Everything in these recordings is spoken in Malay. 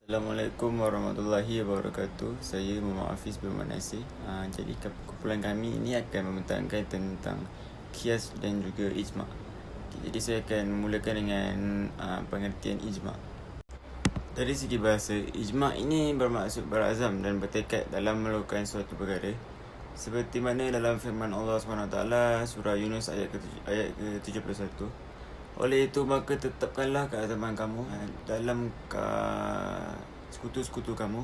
Assalamualaikum warahmatullahi wabarakatuh. Saya Muhammad Hafiz bin Manasih. Jadi kumpulan kami ini akan membentangkan tentang qiyas dan juga ijma'. Jadi saya akan mulakan dengan pengertian ijma'. Dari segi bahasa, ijma' ini bermaksud berazam dan bertekad dalam melakukan suatu perkara, seperti mana dalam firman Allah SWT surah Yunus ayat ke-71. Oleh itu maka tetapkanlah keazaman kamu dalam sekutu-sekutu kamu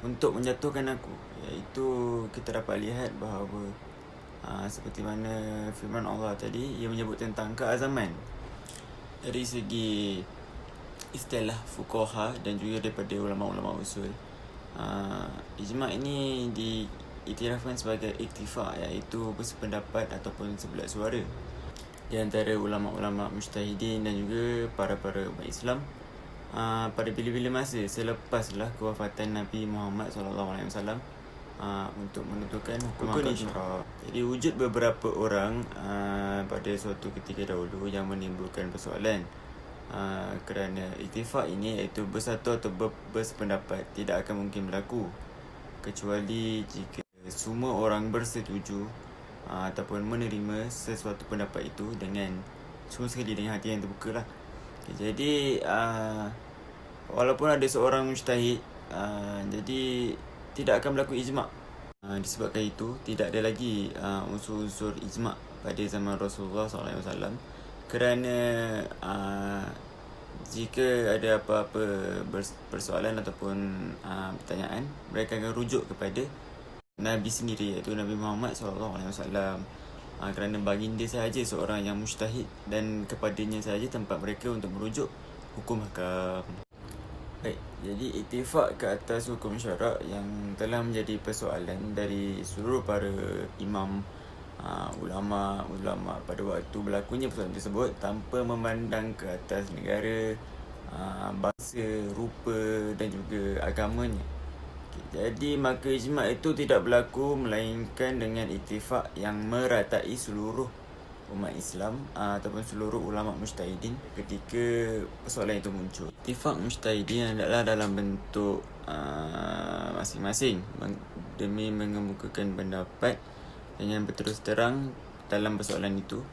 untuk menjatuhkan aku. Iaitu kita dapat lihat bahawa seperti mana firman Allah tadi, ia menyebut tentang keazaman dari segi istilah fuqaha dan juga daripada ulama-ulama usul. Ijma' ini diiktirafkan sebagai iktifak, iaitu bersependapat ataupun sebelah suara di antara ulama-ulama mujtahidin dan juga para umat Islam pada bila-bila masa selepaslah kewafatan Nabi Muhammad SAW untuk menentukan hukum syara. Jadi wujud beberapa orang pada suatu ketika dahulu yang menimbulkan persoalan kerana iktifak ini, iaitu bersatu atau bersependapat, tidak akan mungkin berlaku kecuali jika semua orang bersetuju ataupun menerima sesuatu pendapat itu dengan semua sekali dengan hati yang terbuka lah. Jadi walaupun ada seorang mujtahid, jadi tidak akan berlaku ijma'. Disebabkan itu tidak ada lagi unsur-unsur ijma' pada zaman Rasulullah SAW, kerana jika ada apa-apa persoalan ataupun pertanyaan, mereka akan rujuk kepada Nabi sendiri, iaitu Nabi Muhammad SAW. Kerana baginda sahaja seorang yang mujtahid dan kepadanya sahaja tempat mereka untuk merujuk hukum hakam. Baik, jadi iktifak ke atas hukum syarak yang telah menjadi persoalan dari seluruh para imam, ulama pada waktu berlakunya persoalan tersebut, tanpa memandang ke atas negara, bangsa, rupa dan juga agamanya. Jadi maka ijma' itu tidak berlaku melainkan dengan iktifak yang meratai seluruh umat Islam ataupun seluruh ulama mujtahidin ketika persoalan itu muncul. Iktifak mujtahidin adalah dalam bentuk masing-masing demi mengemukakan pendapat dengan berterus terang dalam persoalan itu,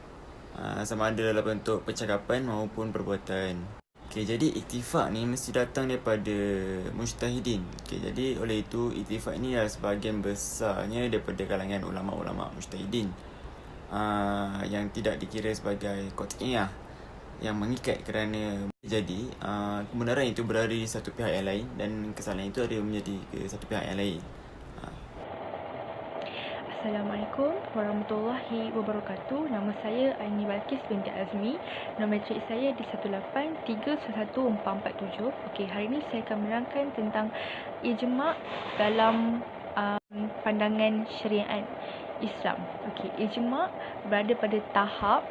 sama ada dalam bentuk percakapan maupun perbuatan. Jadi iktifak ni mesti datang daripada mujtahidin. Jadi oleh itu iktifak ni adalah sebahagian besarnya daripada kalangan ulama-ulama mujtahidin, yang tidak dikira sebagai qat'iyah, yang mengikat, kerana jadi kebenaran itu berada di satu pihak yang lain dan kesalahan itu ada menjadi ke satu pihak yang lain. Assalamualaikum warahmatullahi wabarakatuh. Nama saya Aini Balkis binti Azmi. Nombor cerit saya di 183111447. Okey, hari ini saya akan menerangkan tentang ijma' dalam pandangan syariat Islam. Okey, ijma' berada pada tahap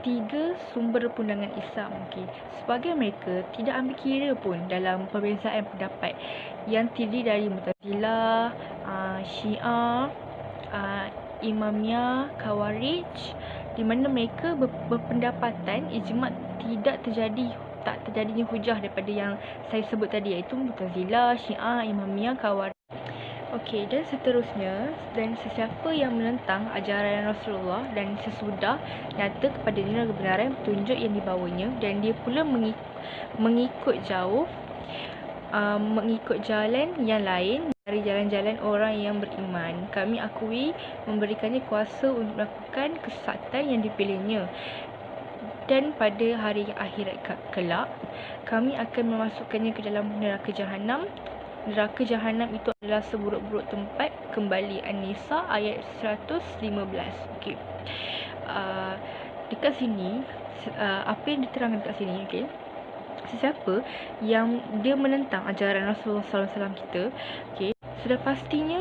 3 sumber pandangan Islam. Okey, sebagai mereka tidak ambil kira pun dalam perbezaan pendapat yang terdiri dari Mu'tazilah, Syiah, Imamiyah, Khawarij, di mana mereka berpendapatan ijma' tak terjadinya hujah daripada yang saya sebut tadi, iaitu Mu'tazilah, Syiah, Imamiyah, Khawarij. Okey, dan seterusnya, dan sesiapa yang menentang ajaran Rasulullah dan sesudah nyata kepada dia kebenaran petunjuk yang dibawanya, dan dia pula mengikut jalan yang lain dari jalan-jalan orang yang beriman, kami akui memberikannya kuasa untuk melakukan kesesatan yang dipilihnya, dan pada hari akhirat kelak kami akan memasukkannya ke dalam neraka jahanam. Neraka jahanam itu adalah seburuk-buruk tempat kembali. An-Nisa ayat 115. Okey. Dekat sini apa yang diterangkan dekat sini, okey. Sesiapa yang dia menentang ajaran Rasulullah SAW kita, okey, sudah pastinya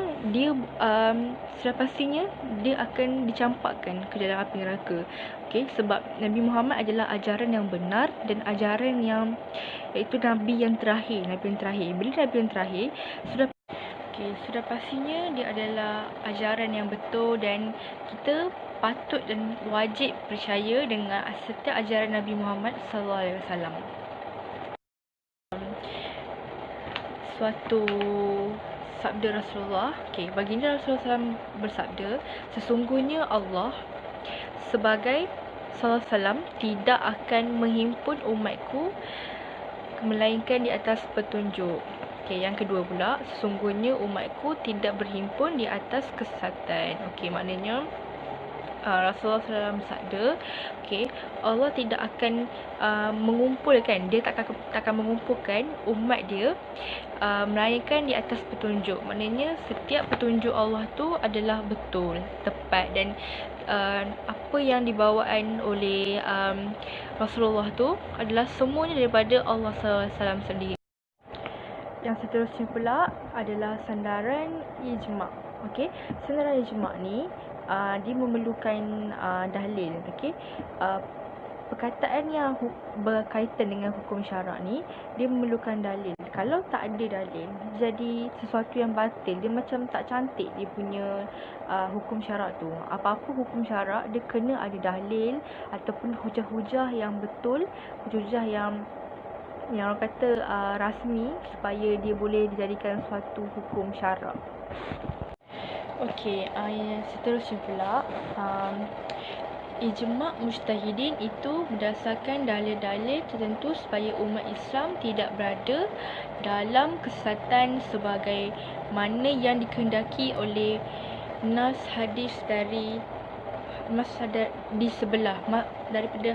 dia akan dicampakkan ke dalam api neraka. Okey, sebab Nabi Muhammad adalah ajaran yang benar dan ajaran yang, iaitu Nabi yang terakhir. Bila Nabi yang terakhir, sudah pastinya dia adalah ajaran yang betul, dan kita patut dan wajib percaya dengan setiap ajaran Nabi Muhammad SAW. suatu sabda Rasulullah. Baginda Rasulullah SAW bersabda, sesungguhnya Allah sebagai SAW tidak akan menghimpun umatku melainkan di atas petunjuk. Yang kedua pula, sesungguhnya umatku tidak berhimpun di atas kesesatan. Maknanya Rasulullah SAW bersabda, Allah tidak akan mengumpulkan, dia takkan mengumpulkan umat dia melainkan di atas petunjuk. Maknanya setiap petunjuk Allah tu adalah betul, tepat, dan apa yang dibawaan oleh Rasulullah tu adalah semuanya daripada Allah SAW sendiri. Yang seterusnya pula adalah sandaran ijma'. Sandaran ijma' ni dia memerlukan dalil. Perkataan yang berkaitan dengan hukum syarak ni, dia memerlukan dalil. Kalau tak ada dalil, jadi sesuatu yang batil. Dia macam tak cantik dia punya hukum syarak tu. Apa-apa hukum syarak, dia kena ada dalil ataupun hujah-hujah yang betul, hujah yang orang kata rasmi, supaya dia boleh dijadikan suatu hukum syarak. Yang seterusnya pula, ijma' mujtahidin itu berdasarkan dalil-dalil tertentu supaya umat Islam tidak berada dalam kesesatan sebagai mana yang dikehendaki oleh nas hadis di sebelah, daripada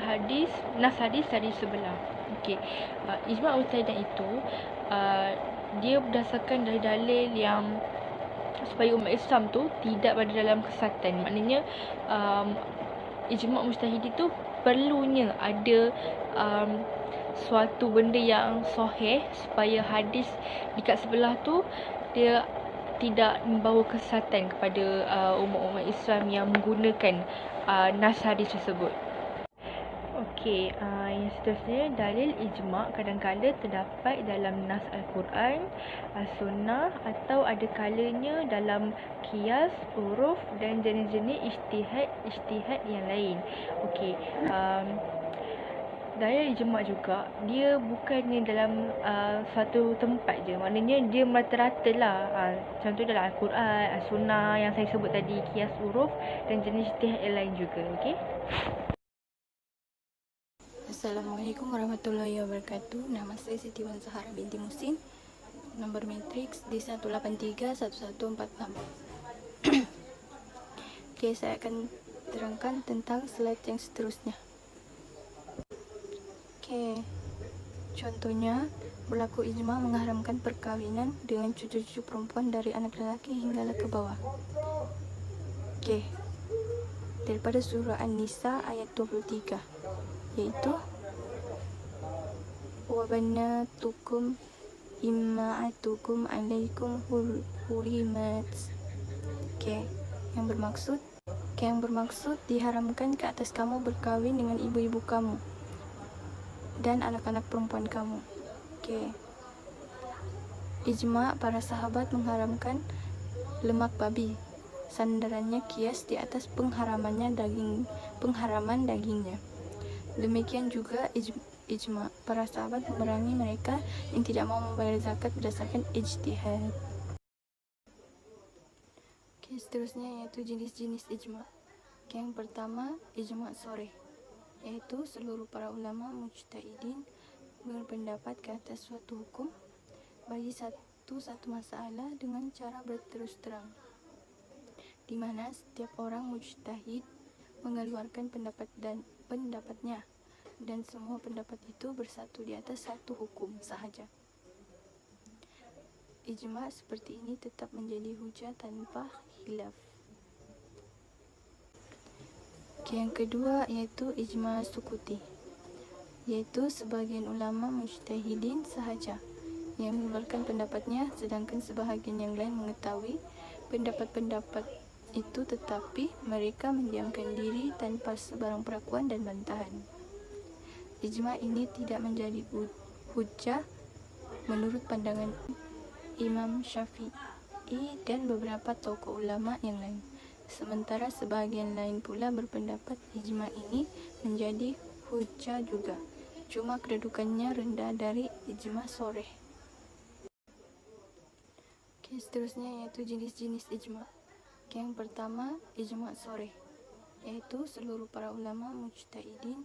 nas hadis dari sebelah. Ijma' mujtahidin itu dia berdasarkan dalil-dalil yang supaya umat Islam tu tidak berada dalam kesesatan. Maknanya ijma' mujtahid itu perlunya ada suatu benda yang sahih supaya hadis dekat sebelah tu dia tidak membawa kesesatan kepada umat-umat Islam yang menggunakan nas hadis tersebut. Yang seterusnya, dalil ijma' kadang-kala terdapat dalam nas Al-Quran, As-Sunnah, atau ada kalanya dalam qiyas, uruf dan jenis-jenis ijtihad yang lain. Dalil ijma' juga, dia bukannya dalam satu tempat je. Maknanya dia merata-rata lah. Contoh dalam Al-Quran, As-Sunnah yang saya sebut tadi, qiyas, uruf dan jenis ijtihad yang lain juga. Assalamualaikum warahmatullahi wabarakatuh. Nama saya Siti Wan Zahara binti Musin. Nombor matriks D1831146. Saya akan terangkan tentang slide yang seterusnya. Contohnya, berlaku ijma' mengharamkan perkawinan dengan cucu-cucu perempuan dari anak lelaki hinggalah ke bawah. Daripada surah An-Nisa ayat 23, iaitu wa banatukum imma'atukum alaikum hurimat. Yang bermaksud diharamkan ke atas kamu berkahwin dengan ibu-ibu kamu dan anak-anak perempuan kamu. Ijma' para sahabat mengharamkan lemak babi. Sandarannya qiyas di atas pengharaman dagingnya. Demikian juga ijma' para sahabat memerangi mereka yang tidak mau membayar zakat berdasarkan ijtihad. Seterusnya yaitu jenis-jenis ijma'. Yang pertama, ijma' sharih, yaitu seluruh para ulama mujtahidin berpendapat ke atas suatu hukum bagi satu masalah dengan cara berterus terang, di mana setiap orang mujtahid mengeluarkan pendapatnya dan semua pendapat itu bersatu di atas satu hukum sahaja. Ijma' seperti ini tetap menjadi hujah tanpa khilaf. Yang kedua yaitu ijma' sukuti, yaitu sebagian ulama mujtahidin sahaja yang mengeluarkan pendapatnya, sedangkan sebahagian yang lain mengetahui pendapat-pendapat itu tetapi mereka mendiamkan diri tanpa sebarang perakuan dan bantahan. Ijma' ini tidak menjadi hujjah menurut pandangan Imam Syafi'i dan beberapa tokoh ulama yang lain. Sementara sebahagian lain pula berpendapat ijma' ini menjadi hujjah juga, cuma kedudukannya rendah dari ijma' sharih. Seterusnya iaitu jenis-jenis ijma'. Yang pertama, ijma' soreh, iaitu seluruh para ulama mujtahidin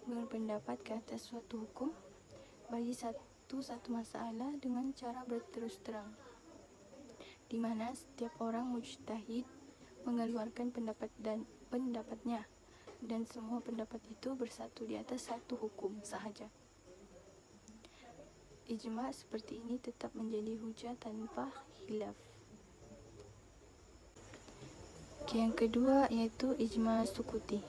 berpendapat ke atas suatu hukum bagi satu masalah dengan cara berterus terang, di mana setiap orang mujtahid mengeluarkan pendapatnya dan semua pendapat itu bersatu di atas satu hukum sahaja. Ijma' seperti ini tetap menjadi hujah tanpa khilaf. Yang kedua iaitu ijma' sukuti,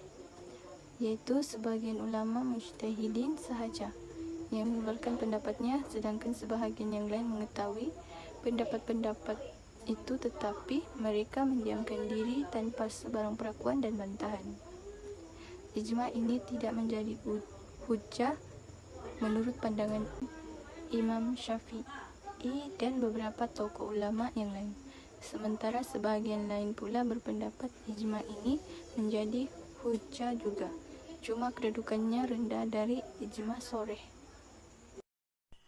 iaitu sebahagian ulama mujtahidin sahaja yang mengeluarkan pendapatnya sedangkan sebahagian yang lain mengetahui pendapat-pendapat itu tetapi mereka mendiamkan diri tanpa sebarang perakuan dan bantahan. Ijma' ini tidak menjadi hujah menurut pandangan Imam Syafi'i dan beberapa tokoh ulama yang lain. Sementara sebahagian lain pula berpendapat ijma' ini menjadi hujah juga, cuma kedudukannya rendah dari ijma' soreh.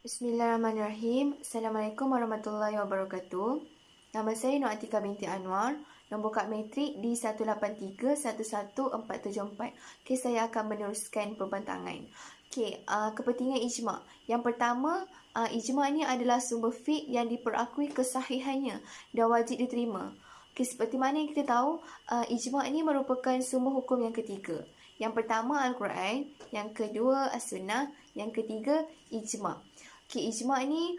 Bismillahirrahmanirrahim. Assalamualaikum warahmatullahi wabarakatuh. Nama saya Nur Atika binti Anwar. Nombor kad matrik D183-11474. Okey, saya akan meneruskan perbantangan. Okey, kepentingan ijma'. Yang pertama, ijma' ini adalah sumber fiqh yang diperakui kesahihannya dan wajib diterima. Okey, seperti mana yang kita tahu, ijma' ini merupakan sumber hukum yang ketiga. Yang pertama Al-Quran, yang kedua As-Sunnah, yang ketiga ijma'. Okey, ijma' ni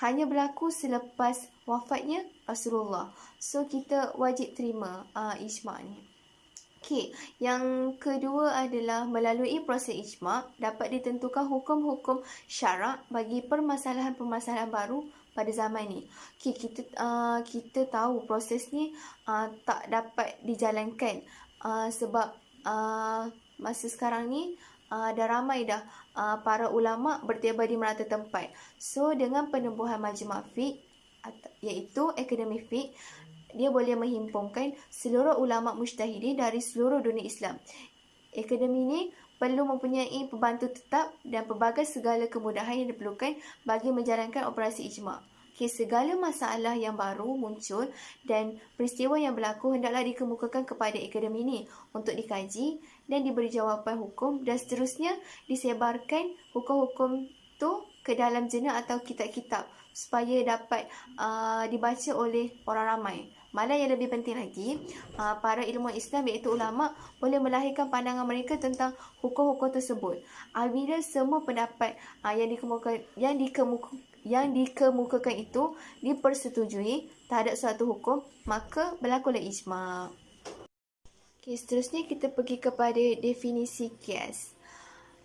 hanya berlaku selepas wafatnya Rasulullah. So, kita wajib terima ijma' ni. Okey, yang kedua adalah melalui proses ijma' dapat ditentukan hukum-hukum syarak bagi permasalahan-permasalahan baru pada zaman ni. Okey, kita tahu proses ni tak dapat dijalankan sebab masa sekarang ni dah ramai dah para ulama bertebar di merata tempat. So, dengan penubuhan majma' fiqh iaitu akademi fiqh, dia boleh menghimpunkan seluruh ulama mujtahidin dari seluruh dunia Islam. Akademi ini perlu mempunyai pembantu tetap dan pelbagai segala kemudahan yang diperlukan bagi menjalankan operasi ijma'. Okay, segala masalah yang baru muncul dan peristiwa yang berlaku hendaklah dikemukakan kepada akademi ini untuk dikaji dan diberi jawapan hukum dan seterusnya disebarkan hukum-hukum tu ke dalam jurnal atau kitab-kitab supaya dapat dibaca oleh orang ramai. Malah yang lebih penting lagi, para ilmuwan Islam iaitu ulama boleh melahirkan pandangan mereka tentang hukum-hukum tersebut. Apabila semua pendapat yang dikemukakan itu dipersetujui terhadap suatu hukum, maka berlakulah ijma'. Okay, seterusnya kita pergi kepada definisi qiyas.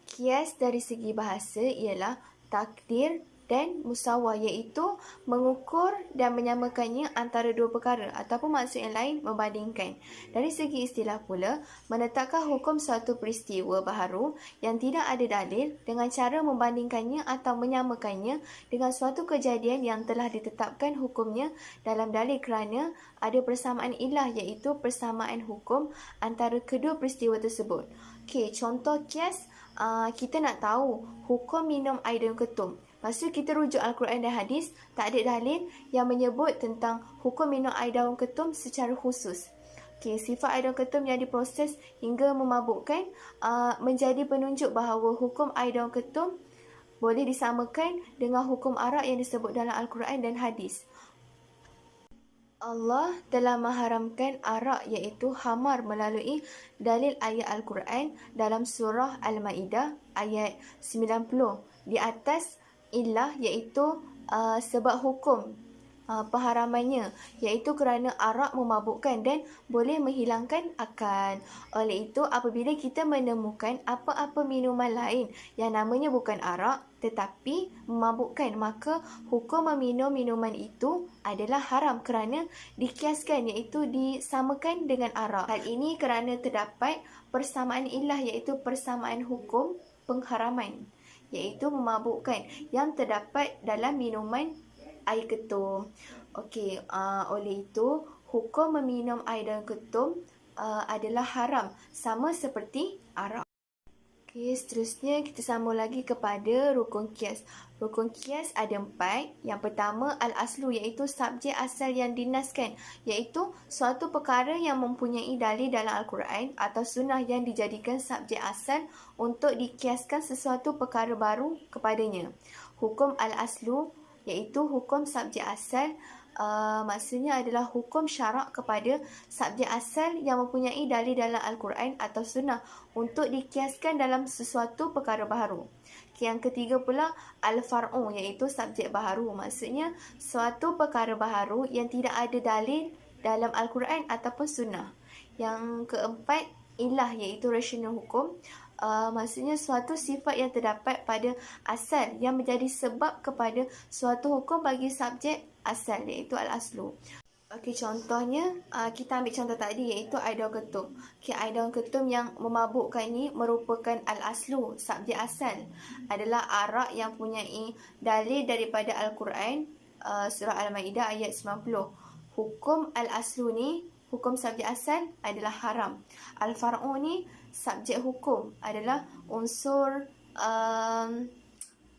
Qiyas dari segi bahasa ialah takdir dan musawah, iaitu mengukur dan menyamakannya antara dua perkara ataupun maksud yang lain membandingkan. Dari segi istilah pula, menetapkan hukum suatu peristiwa baharu yang tidak ada dalil dengan cara membandingkannya atau menyamakannya dengan suatu kejadian yang telah ditetapkan hukumnya dalam dalil kerana ada persamaan ilah, iaitu persamaan hukum antara kedua peristiwa tersebut. Okey, contoh qiyas, kita nak tahu hukum minum air daun ketum. Lepas tu kita rujuk Al-Quran dan hadis, tak ada dalil yang menyebut tentang hukum minum air daun ketum secara khusus. Okay, sifat air daun ketum yang diproses hingga memabukkan menjadi penunjuk bahawa hukum air daun ketum boleh disamakan dengan hukum arak yang disebut dalam Al-Quran dan hadis. Allah telah mengharamkan arak iaitu khamar melalui dalil ayat Al-Quran dalam surah Al-Ma'idah ayat 90 di atas ilah iaitu sebab hukum pengharamannya, iaitu kerana arak memabukkan dan boleh menghilangkan akal. Oleh itu, apabila kita menemukan apa-apa minuman lain yang namanya bukan arak tetapi memabukkan, maka hukum meminum minuman itu adalah haram kerana dikiaskan, iaitu disamakan dengan arak. Hal ini kerana terdapat persamaan ilah, iaitu persamaan hukum pengharaman, iaitu memabukkan yang terdapat dalam minuman air ketum. Okey, oleh itu hukum meminum air daun ketum adalah haram sama seperti arak. Okey, seterusnya kita sambung lagi kepada rukun qiyas. Rukun kias ada 4. Yang pertama, al-aslu iaitu subjek asal yang dinaskan, iaitu suatu perkara yang mempunyai dalil dalam Al-Quran atau sunnah yang dijadikan subjek asal untuk dikiaskan sesuatu perkara baru kepadanya. Hukum al-aslu iaitu hukum subjek asal, maksudnya adalah hukum syarak kepada subjek asal yang mempunyai dalil dalam Al-Quran atau sunnah untuk dikiaskan dalam sesuatu perkara baru. Yang ketiga pula, al-far'u iaitu subjek baharu. Maksudnya suatu perkara baharu yang tidak ada dalil dalam Al-Quran ataupun sunnah. Yang keempat, ilah iaitu rasional hukum. Maksudnya suatu sifat yang terdapat pada asal yang menjadi sebab kepada suatu hukum bagi subjek asal iaitu al-aslu. Okey, contohnya kita ambil contoh tadi iaitu air daun ketum. Okey, air daun ketum yang memabukkan ini merupakan al-aslu, subjek asal. Adalah arak yang punyai dalil daripada Al-Quran, surah Al-Maidah ayat 90. Hukum al-aslu ni, hukum subjek asal adalah haram. Al-far'u ni, subjek hukum adalah unsur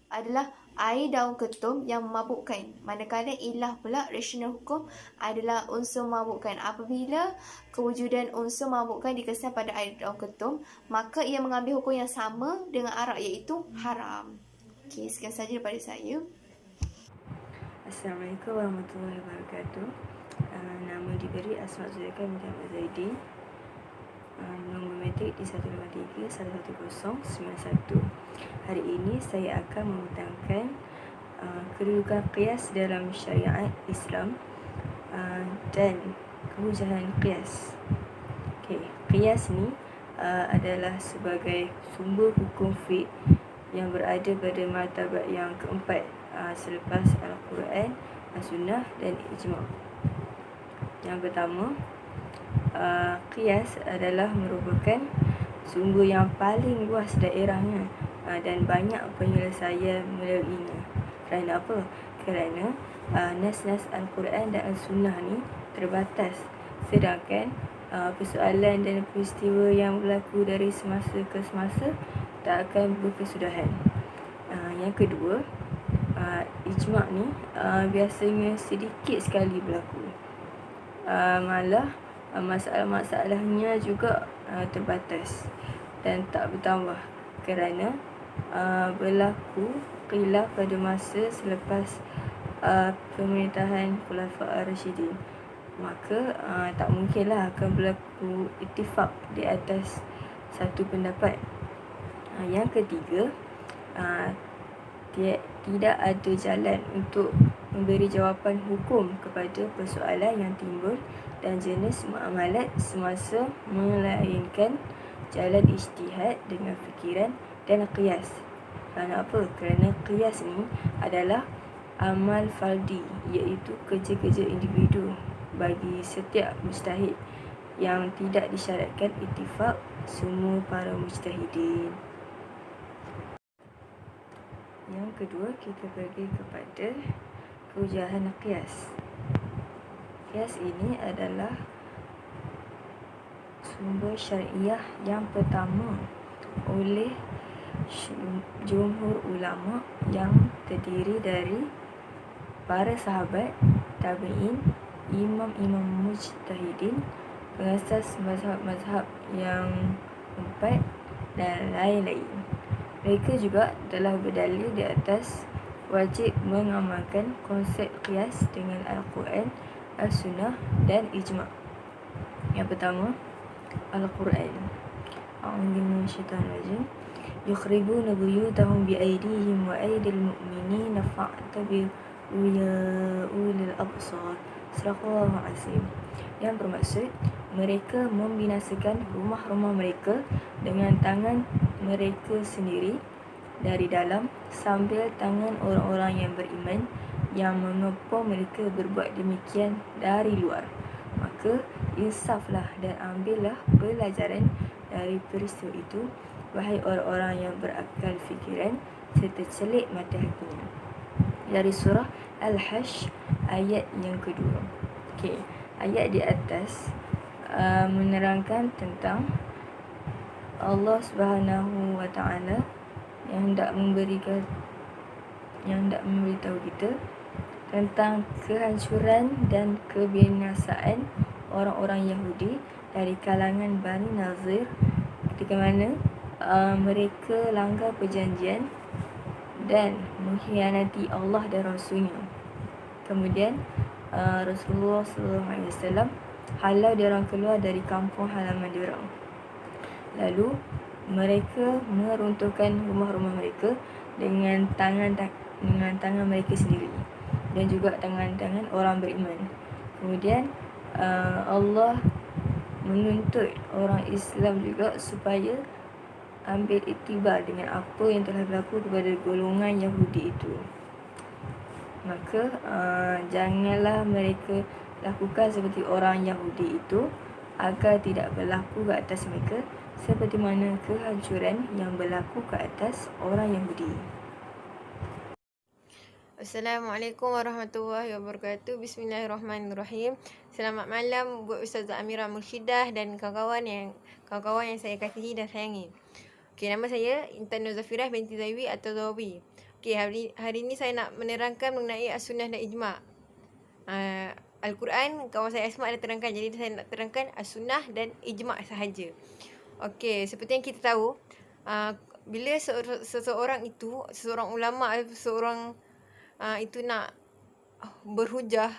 adalah air daun ketum yang memabukkan. Manakala ilah pula, rasional hukum adalah unsur memabukkan. Apabila kewujudan unsur memabukkan dikesan pada air daun ketum, maka ia mengambil hukum yang sama dengan arak iaitu haram. Okey, sekian saja daripada saya. Assalamualaikum warahmatullahi wabarakatuh. Nama diberi Asma Zulaikan binti Ahmad Zaidi. Nombor matrik di 153-110-91. Hari ini saya akan membentangkan kedudukan qiyas dalam syariat Islam dan kehujahan qiyas. Okay, qiyas ni adalah sebagai sumber hukum fiqh yang berada pada martabat yang keempat selepas Al-Quran, As-Sunnah dan Ijma'. Yang pertama, qiyas adalah merupakan sumber yang paling luas daerahnya dan banyak penyelesaian melaluinya. Kerana apa? Kerana nas-nas Al-Quran dan Al-Sunnah ni terbatas, sedangkan persoalan dan peristiwa yang berlaku dari semasa ke semasa tak akan berkesudahan. Yang kedua, ijma' ni biasanya sedikit sekali berlaku. Malah masalah-masalahnya juga terbatas dan tak bertambah kerana berlaku khilaf pada masa selepas pemerintahan Khulafa' Ar-Rasyidin. Maka tak mungkinlah akan berlaku ittifaq di atas satu pendapat. Yang ketiga, tidak ada jalan untuk memberi jawapan hukum kepada persoalan yang timbul dan jenis muamalat semasa, melainkan jalan ijtihad dengan fikiran dan qiyas. Kerana apa? Kerana qiyas ni adalah amal fardi, iaitu kerja-kerja individu bagi setiap mujtahid yang tidak disyaratkan ittifaq semua para mujtahidin. Yang kedua, kita pergi kepada kehujahan qiyas. Qiyas ini adalah sumber syariah yang pertama oleh jumhur ulama yang terdiri dari para sahabat, tabi'in, imam-imam mujtahidin, pengasas mazhab-mazhab yang empat dan lain-lain. Mereka juga telah berdalil di atas wajib mengamalkan konsep qiyas dengan Al-Quran, As-Sunnah dan Ijma'. Yang pertama, Al-Quran. A'udzubillahi minasyaitanir rajim. Yukhribuna buyutahum biaydihim wa aydil mu'minina fa'tabiru ya ulil absar. Surah Al-Azim. Yang bermaksud, mereka membinasakan rumah-rumah mereka dengan tangan mereka sendiri dari dalam, sambil tangan orang-orang yang beriman yang mengepung mereka berbuat demikian dari luar. Maka insaflah dan ambillah pelajaran dari peristiwa itu, wahai orang-orang yang berakal fikiran serta celik mata hatinya. Dari surah Al-Hajj ayat yang kedua. Okey, ayat di atas menerangkan tentang Allah Subhanahu wa taala yang yang hendak memberitahu kita tentang kehancuran dan kebinasaan orang-orang Yahudi dari kalangan Bani Nazir ketika mana mereka langgar perjanjian dan mengkhianati Allah dan Rasulnya. Kemudian Rasulullah SAW halau diorang keluar dari kampung halaman diorang. Lalu mereka meruntuhkan rumah-rumah mereka dengan tangan mereka sendiri dan juga tangan-tangan orang beriman. Kemudian Allah menuntut orang Islam juga supaya ambil iktibar dengan apa yang telah berlaku kepada golongan Yahudi itu. Maka janganlah mereka lakukan seperti orang Yahudi itu agar tidak berlaku ke atas mereka seperti mana kehancuran yang berlaku ke atas orang Yahudi. Assalamualaikum warahmatullahi wabarakatuh. Bismillahirrahmanirrahim. Selamat malam buat Ustazah Amira Murshidah dan kawan-kawan yang saya kasihi dan sayangi. Okey, nama saya Intan Nur Zafirah binti Zawi atau Zawi. Okey, hari ini saya nak menerangkan mengenai as-sunnah dan ijma'. Al-Quran kawan saya Asma ada terangkan, jadi saya nak terangkan as-sunnah dan ijma' sahaja. Okey, seperti yang kita tahu, bila seseorang ulama, seseorang itu nak berhujah,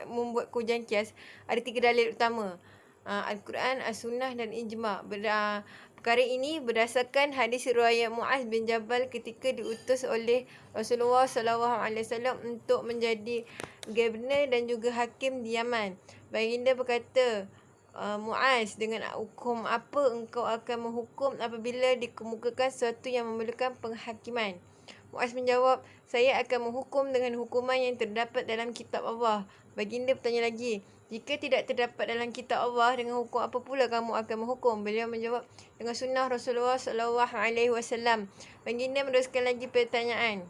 membuat kajian kias, ada 3 dalil utama. Al-Quran, As-Sunnah dan Ijma'. Perkara ini berdasarkan hadis riwayat Muaz bin Jabal ketika diutus oleh Rasulullah SAW untuk menjadi governor dan juga hakim di Yaman. Baginda berkata, Muaz, dengan hukum apa engkau akan menghukum apabila dikemukakan sesuatu yang memerlukan penghakiman? Muaz menjawab, saya akan menghukum dengan hukuman yang terdapat dalam kitab Allah. Baginda bertanya lagi, jika tidak terdapat dalam kitab Allah, dengan hukum apa pula kamu akan menghukum? Beliau menjawab, dengan sunnah Rasulullah SAW. Baginda meneruskan lagi pertanyaan,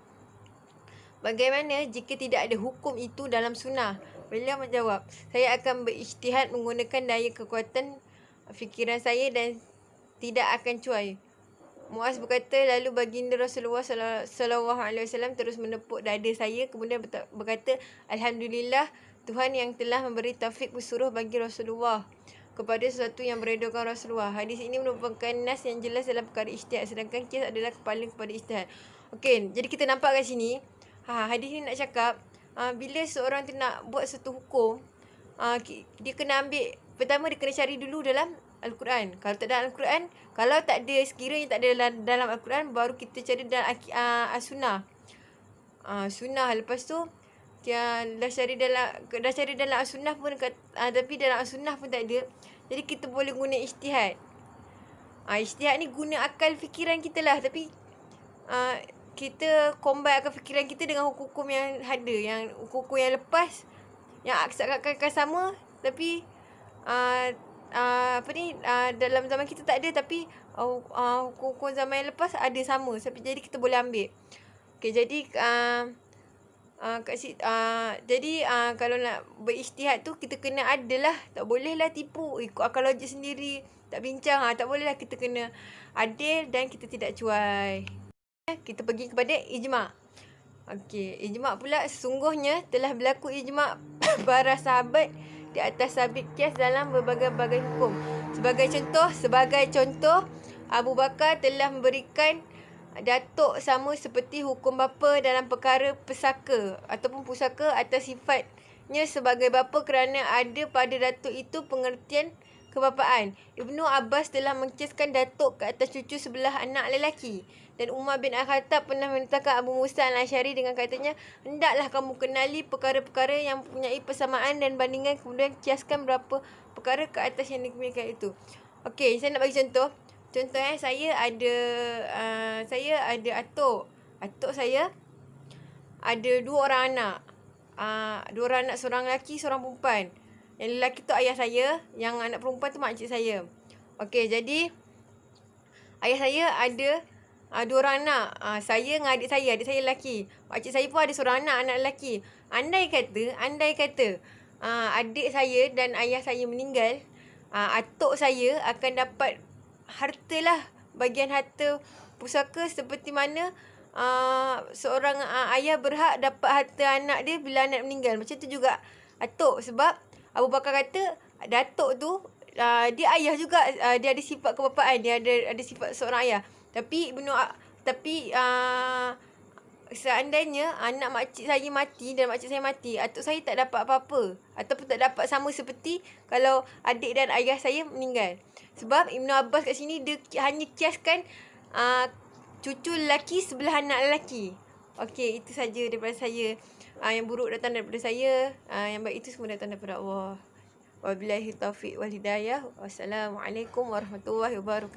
bagaimana jika tidak ada hukum itu dalam sunnah? Beliau menjawab, saya akan berijtihad menggunakan daya kekuatan fikiran saya dan tidak akan cuai. Muaz berkata, lalu baginda Rasulullah SAW terus menepuk dada saya, kemudian berkata, Alhamdulillah, Tuhan yang telah memberi taufik bersuruh bagi Rasulullah kepada sesuatu yang beredarkan Rasulullah. Hadis ini merupakan nas yang jelas dalam perkara ijtihad, sedangkan qiyas adalah kepala kepada ijtihad. Okey, jadi kita nampak kat sini, hadis ni nak cakap, bila seorang tu nak buat satu hukum, dia kena ambil, pertama dia kena cari dulu dalam Al-Quran. Kalau tak ada Al-Quran, kalau tak ada, sekiranya tak ada dalam Al-Quran, baru kita cari dalam As-Sunnah. Sunnah, lepas tu dah cari dalam As-Sunnah pun tapi dalam As-Sunnah pun tak ada. Jadi kita boleh guna ijtihad. Ijtihad ni guna akal fikiran kita lah, tapi kita combine akal fikiran kita dengan hukum-hukum yang ada, yang hukum-hukum yang lepas, yang akan sama, tapi dalam zaman kita tak ada, tapi hukum-hukum zaman yang lepas ada sama. Jadi kita boleh ambil. Okey, jadi kalau nak berijtihad tu kita kena adalah, tak bolehlah tipu ikut akal logik sendiri, tak bincang, tak bolehlah, kita kena adil dan kita tidak cuai. Kita pergi kepada ijma'. Okey, ijma' pula, sesungguhnya telah berlaku ijma' para sahabat di atas sabit qiyas dalam berbagai-bagai hukum. Sebagai contoh, Abu Bakar telah memberikan datuk sama seperti hukum bapa dalam perkara pesaka ataupun pusaka atas sifatnya sebagai bapa kerana ada pada datuk itu pengertian kebapaan. Ibnu Abbas telah mengkiaskan datuk ke atas cucu sebelah anak lelaki. Dan Umar bin Al-Khattab pernah menentangkan Abu Musa Al-Asy'ari dengan katanya, hendaklah kamu kenali perkara-perkara yang mempunyai persamaan dan bandingan, kemudian kiaskan berapa perkara ke atas yang dikemukakan itu. Okey, saya nak bagi contoh. Contohnya, saya ada atuk. Atuk saya ada 2 orang anak. 2 orang anak, seorang lelaki, seorang perempuan. Yang lelaki tu ayah saya, yang anak perempuan tu makcik saya. Okey, jadi ayah saya ada 2 orang anak. Saya dengan adik saya lelaki. Makcik saya pun ada seorang anak lelaki. Andai kata adik saya dan ayah saya meninggal, atuk saya akan dapat harta lah, bagian harta pusaka seperti mana seorang ayah berhak dapat harta anak dia bila anak meninggal. Macam tu juga atuk, sebab Abu Bakar kata datuk tu dia ayah juga, dia ada sifat kebapaan, dia ada sifat seorang ayah. Tapi seandainya anak makcik saya mati dan makcik saya mati, atuk saya tak dapat apa-apa ataupun tak dapat sama seperti kalau adik dan ayah saya meninggal. Sebab Ibn Abbas kat sini dia hanya kiaskan cucu lelaki sebelah anak lelaki. Okey, itu saja daripada saya. Yang buruk datang daripada saya, yang baik itu semua datang daripada Allah. Wabillahi taufiq wal hidayah. Wassalamualaikum warahmatullahi wabarakatuh.